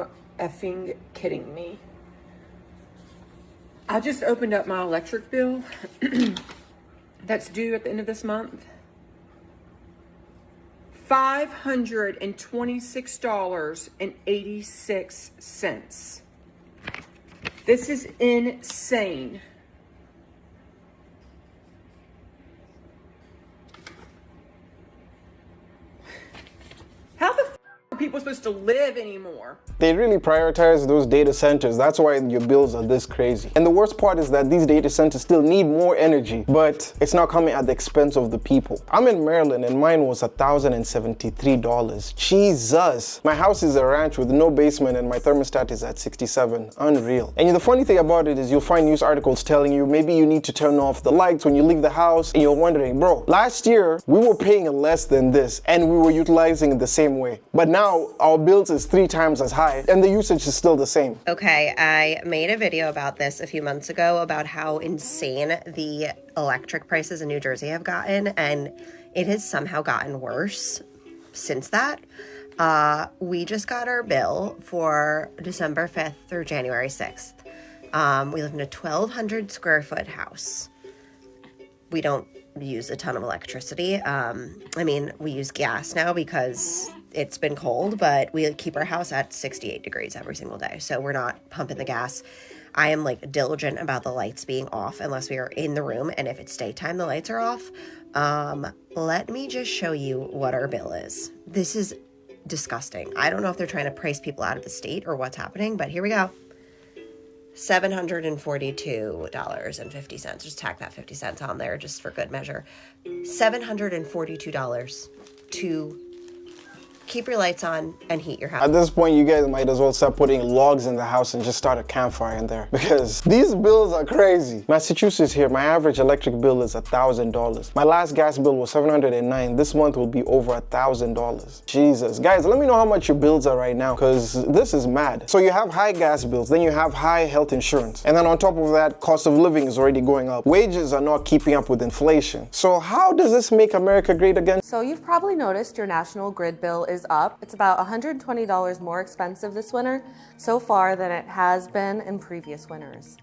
you effing kidding me? I just opened up my electric bill that's due at the end of this month. $526.86. This is insane. How the f are people supposed to live anymore? They really prioritize those data centers. That's why your bills are this crazy. And the worst part is that these data centers still need more energy, but it's not coming at the expense of the people. I'm in Maryland and mine was $1,073. Jesus. My house is a ranch with no basement and my thermostat is at 67. Unreal. And the funny thing about it is you'll find news articles telling you maybe you need to turn off the lights when you leave the house, and you're wondering, bro, last year we were paying less than this and we were utilizing it the same way. But now our bills is 3 times as high and the usage is still the same. Okay, I made a video about this a few months ago about how insane the electric prices in New Jersey have gotten, and it has somehow gotten worse since that. We just got our bill for December 5th through January 6th. We live in a 1,200 square foot house. We don't use a ton of electricity. We use gas now because it's been cold, but we keep our house at 68 degrees every single day. So we're not pumping the gas. I am diligent about the lights being off unless we are in the room. And if it's daytime, the lights are off. Let me just show you what our bill is. This is disgusting. I don't know if they're trying to price people out of the state or what's happening, but here we go. $742.50. Just tack that 50 cents on there just for good measure. $742 to keep your lights on and heat your house. At this point, you guys might as well start putting logs in the house and just start a campfire in there, because these bills are crazy. Massachusetts here, my average electric bill is $1,000. My last gas bill was $709. This month will be over $1,000. Jesus. Guys, let me know how much your bills are right now, because this is mad. So you have high gas bills, then you have high health insurance. And then on top of that, cost of living is already going up. Wages are not keeping up with inflation. So how does this make America great again? So you've probably noticed your national grid bill is up. It's about $120 more expensive this winter so far than it has been in previous winters.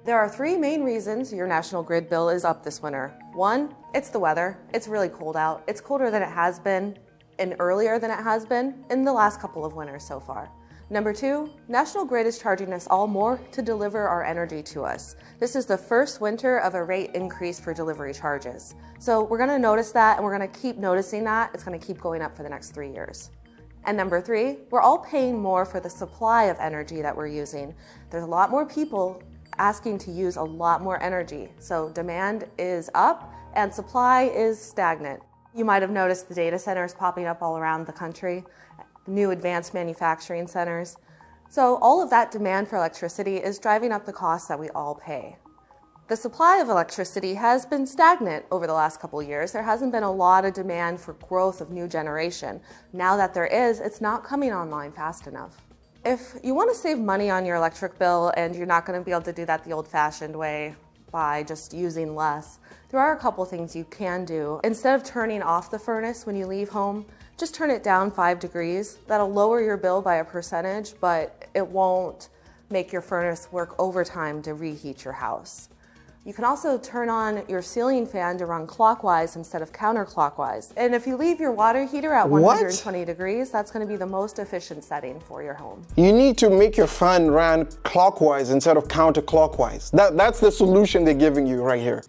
There are 3 main reasons your national grid bill is up this winter. 1, it's the weather. It's really cold out. It's colder than it has been and earlier than it has been in the last couple of winters so far. Number 2, National Grid is charging us all more to deliver our energy to us. This is the first winter of a rate increase for delivery charges. So we're going to notice that, and we're going to keep noticing that. It's going to keep going up for the next 3 years. And number 3, we're all paying more for the supply of energy that we're using. There's a lot more people asking to use a lot more energy. So demand is up and supply is stagnant. You might have noticed the data centers popping up all around the country. New advanced manufacturing centers. So all of that demand for electricity is driving up the costs that we all pay. The supply of electricity has been stagnant over the last couple of years. There hasn't been a lot of demand for growth of new generation. Now that there is, it's not coming online fast enough. If you want to save money on your electric bill and you're not going to be able to do that the old-fashioned way by just using less, there are a couple things you can do. Instead of turning off the furnace when you leave home, just turn it down 5 degrees. That'll lower your bill by a percentage, but it won't make your furnace work overtime to reheat your house. You can also turn on your ceiling fan to run clockwise instead of counterclockwise. And if you leave your water heater at 120 degrees, that's going to be the most efficient setting for your home. You need to make your fan run clockwise instead of counterclockwise. That's the solution they're giving you right here.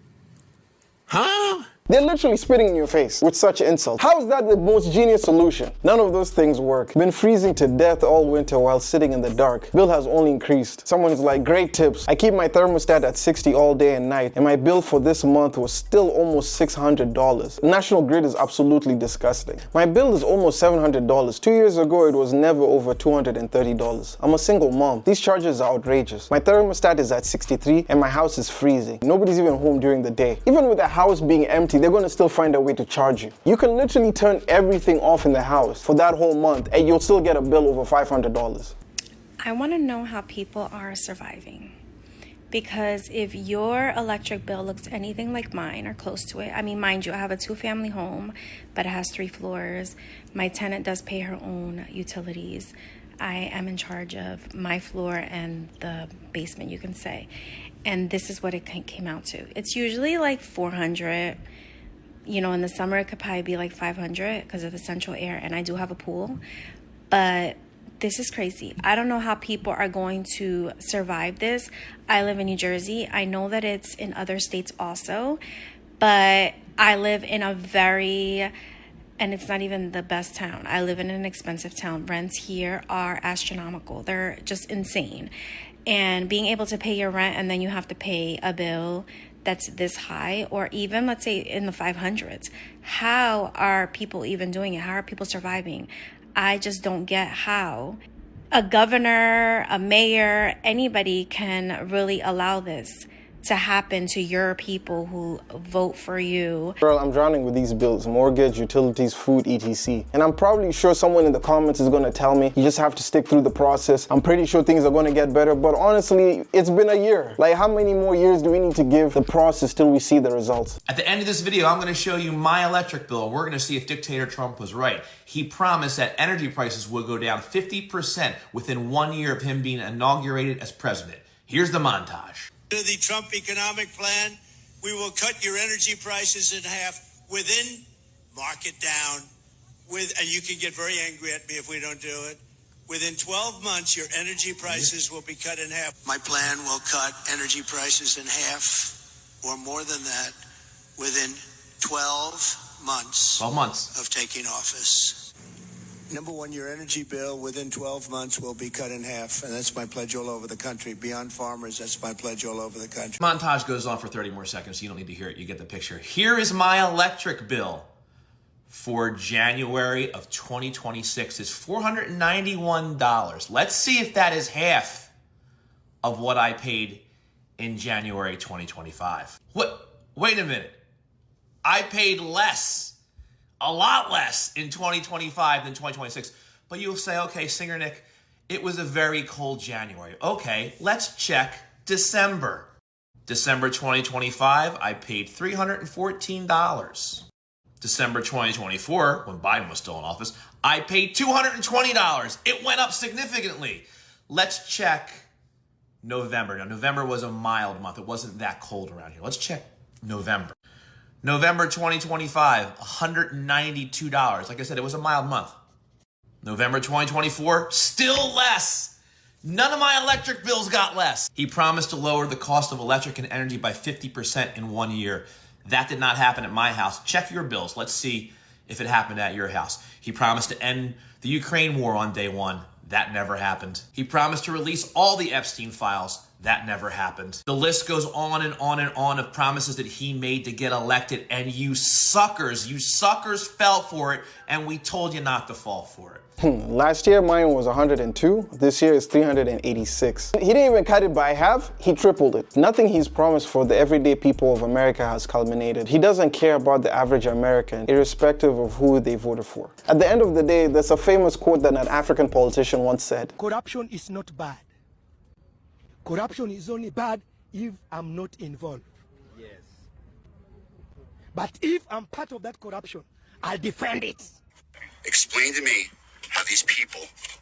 Huh? They're literally spitting in your face with such insult. How is that the most genius solution? None of those things work. Been freezing to death all winter while sitting in the dark. Bill has only increased. Someone's like, great tips. I keep my thermostat at 60 all day and night, and my bill for this month was still almost $600. National Grid is absolutely disgusting. My bill is almost $700. 2 years ago, it was never over $230. I'm a single mom. These charges are outrageous. My thermostat is at 63 and my house is freezing. Nobody's even home during the day. Even with the house being empty, they're going to still find a way to charge you. You can literally turn everything off in the house for that whole month and you'll still get a bill over $500. I want to know how people are surviving. Because if your electric bill looks anything like mine or close to it, I mean, mind you, I have a 2-family home, but it has 3 floors. My tenant does pay her own utilities. I am in charge of my floor and the basement, you can say. And this is what it came out to. It's usually like 400. You know, in the summer, it could probably be like 500 because of the central air. And I do have a pool. But this is crazy. I don't know how people are going to survive this. I live in New Jersey. I know that it's in other states also. But I live in a very... and it's not even the best town. I live in an expensive town. Rents here are astronomical. They're just insane. And being able to pay your rent and then you have to pay a bill that's this high, or even let's say in the 500s. How are people even doing it? How are people surviving? I just don't get how a governor, a mayor, anybody can really allow this to happen to your people who vote for you. Girl, I'm drowning with these bills, mortgage, utilities, food, etc. And I'm probably sure someone in the comments is going to tell me, you just have to stick through the process. I'm pretty sure things are going to get better, but honestly, it's been a year. Like, how many more years do we need to give the process till we see the results? At the end of this video, I'm going to show you my electric bill. We're going to see if dictator Trump was right. He promised that energy prices would go down 50% within 1 year of him being inaugurated as president. Here's the montage. Under the Trump economic plan, we will cut your energy prices in half within, mark it down, and you can get very angry at me if we don't do it. Within 12 months, your energy prices will be cut in half. My plan will cut energy prices in half or more than that within 12 months. 12 months. Of taking office. Number one, your energy bill within 12 months will be cut in half, and that's my pledge all over the country. Beyond farmers, that's my pledge all over the country. Montage goes on for 30 more seconds, so you don't need to hear it. You get the picture. Here is my electric bill for January of 2026. It's $491. Let's see if that is half of what I paid in January 2025. What? Wait a minute. I paid less. A lot less in 2025 than 2026. But you'll say, okay, Singer Nick, it was a very cold January. Okay, let's check December. December 2025, I paid $314. December 2024, when Biden was still in office, I paid $220. It went up significantly. Let's check November. Now, November was a mild month. It wasn't that cold around here. Let's check November. November 2025, $192. Like I said, it was a mild month. November 2024, still less. None of my electric bills got less. He promised to lower the cost of electric and energy by 50% in 1 year. That did not happen at my house. Check your bills. Let's see if it happened at your house. He promised to end the Ukraine war on day one. That never happened. He promised to release all the Epstein files. That never happened. The list goes on and on and on of promises that he made to get elected, and you suckers fell for it, and we told you not to fall for it. Last year, mine was 102. This year is 386. He didn't even cut it by half. He tripled it. Nothing he's promised for the everyday people of America has culminated. He doesn't care about the average American, irrespective of who they voted for. At the end of the day, there's a famous quote that an African politician once said. Corruption is not bad. Corruption is only bad if I'm not involved. Yes. But if I'm part of that corruption, I'll defend it. Explain to me how these people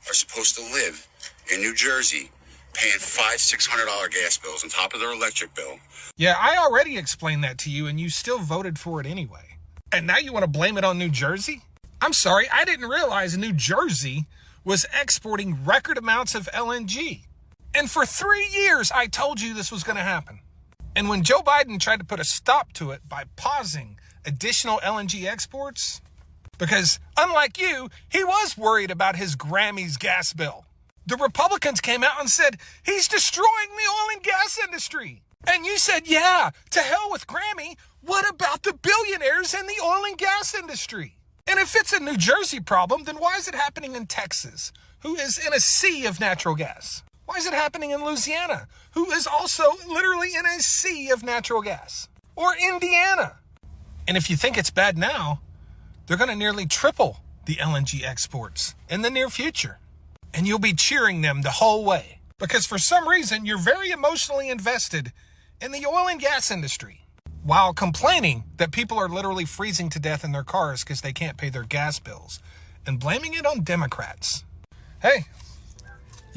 are supposed to live in New Jersey paying $500-600 gas bills on top of their electric bill. Yeah, I already explained that to you and you still voted for it anyway. And now you want to blame it on New Jersey? I'm sorry, I didn't realize New Jersey was exporting record amounts of LNG. And for 3 years, I told you this was going to happen. And when Joe Biden tried to put a stop to it by pausing additional LNG exports, because unlike you, he was worried about his Grammy's gas bill. The Republicans came out and said, he's destroying the oil and gas industry. And you said, yeah, to hell with Grammy. What about the billionaires in the oil and gas industry? And if it's a New Jersey problem, then why is it happening in Texas, who is in a sea of natural gas? Why is it happening in Louisiana, who is also literally in a sea of natural gas? Or Indiana? And if you think it's bad now, they're going to nearly triple the LNG exports in the near future. And you'll be cheering them the whole way. Because for some reason, you're very emotionally invested in the oil and gas industry, while complaining that people are literally freezing to death in their cars because they can't pay their gas bills, and blaming it on Democrats. Hey,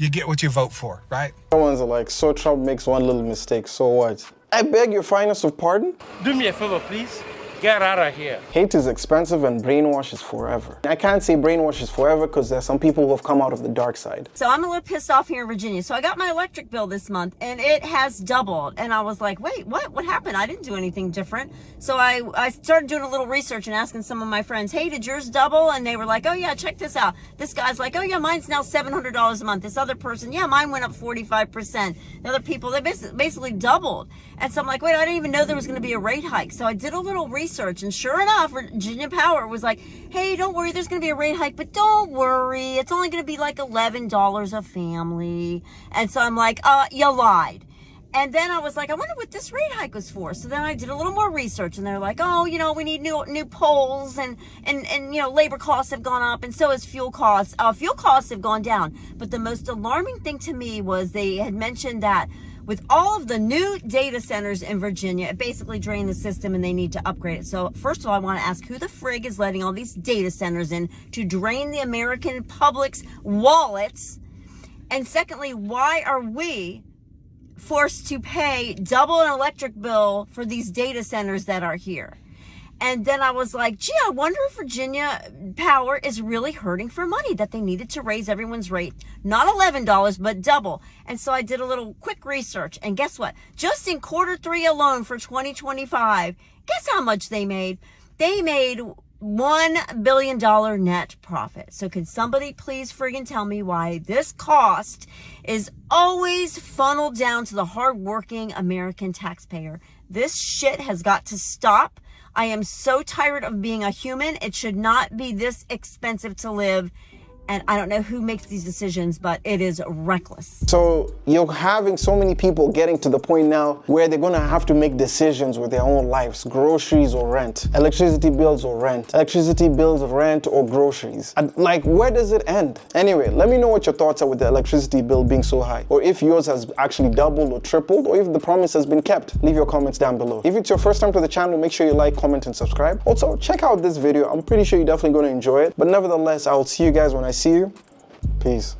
you get what you vote for, right? Someone's like, so Trump makes one little mistake, so what? I beg your finest of pardon? Do me a favor, please. Get out of here. Hate is expensive and brainwash is forever. I can't say brainwash is forever because there's some people who have come out of the dark side. So I'm a little pissed off here in Virginia. So I got my electric bill this month and it has doubled. And I was like, wait, what happened? I didn't do anything different. So I started doing a little research and asking some of my friends, hey, did yours double? And they were like, oh yeah, check this out. This guy's like, oh yeah, mine's now $700 a month. This other person, yeah, mine went up 45%. The other people, they basically doubled. And so I'm like, wait, I didn't even know there was going to be a rate hike. So I did a little research, and sure enough, Virginia Power was like, hey, don't worry, there's going to be a rate hike, but don't worry, it's only going to be like $11 a family. And so I'm like, you lied. And then I was like, I wonder what this rate hike was for. So then I did a little more research, and they're like, oh, you know, we need new poles, and you know, labor costs have gone up, and so has fuel costs. Fuel costs have gone down. But the most alarming thing to me was they had mentioned that with all of the new data centers in Virginia, it basically drained the system and they need to upgrade it. So first of all, I want to ask who the frig is letting all these data centers in to drain the American public's wallets? And secondly, why are we forced to pay double an electric bill for these data centers that are here? And then I was like, gee, I wonder if Virginia Power is really hurting for money, that they needed to raise everyone's rate, not $11, but double. And so I did a little quick research, and guess what? Just in Q3 alone for 2025, guess how much they made? They made $1 billion net profit. So could somebody please friggin' tell me why this cost is always funneled down to the hardworking American taxpayer? This shit has got to stop. I am so tired of being a human. It should not be this expensive to live. And I don't know who makes these decisions, but it is reckless. So you're having so many people getting to the point now where they're gonna have to make decisions with their own lives. Groceries or rent, electricity bills or rent, electricity bills, rent or groceries. Like, where does it end? Anyway, let me know what your thoughts are with the electricity bill being so high, or if yours has actually doubled or tripled, or if the promise has been kept. Leave your comments down below. If it's your first time to the channel, make sure you like, comment, and subscribe. Also, check out this video. I'm pretty sure you're definitely gonna enjoy it. But nevertheless, I will see you guys when I see you. Peace.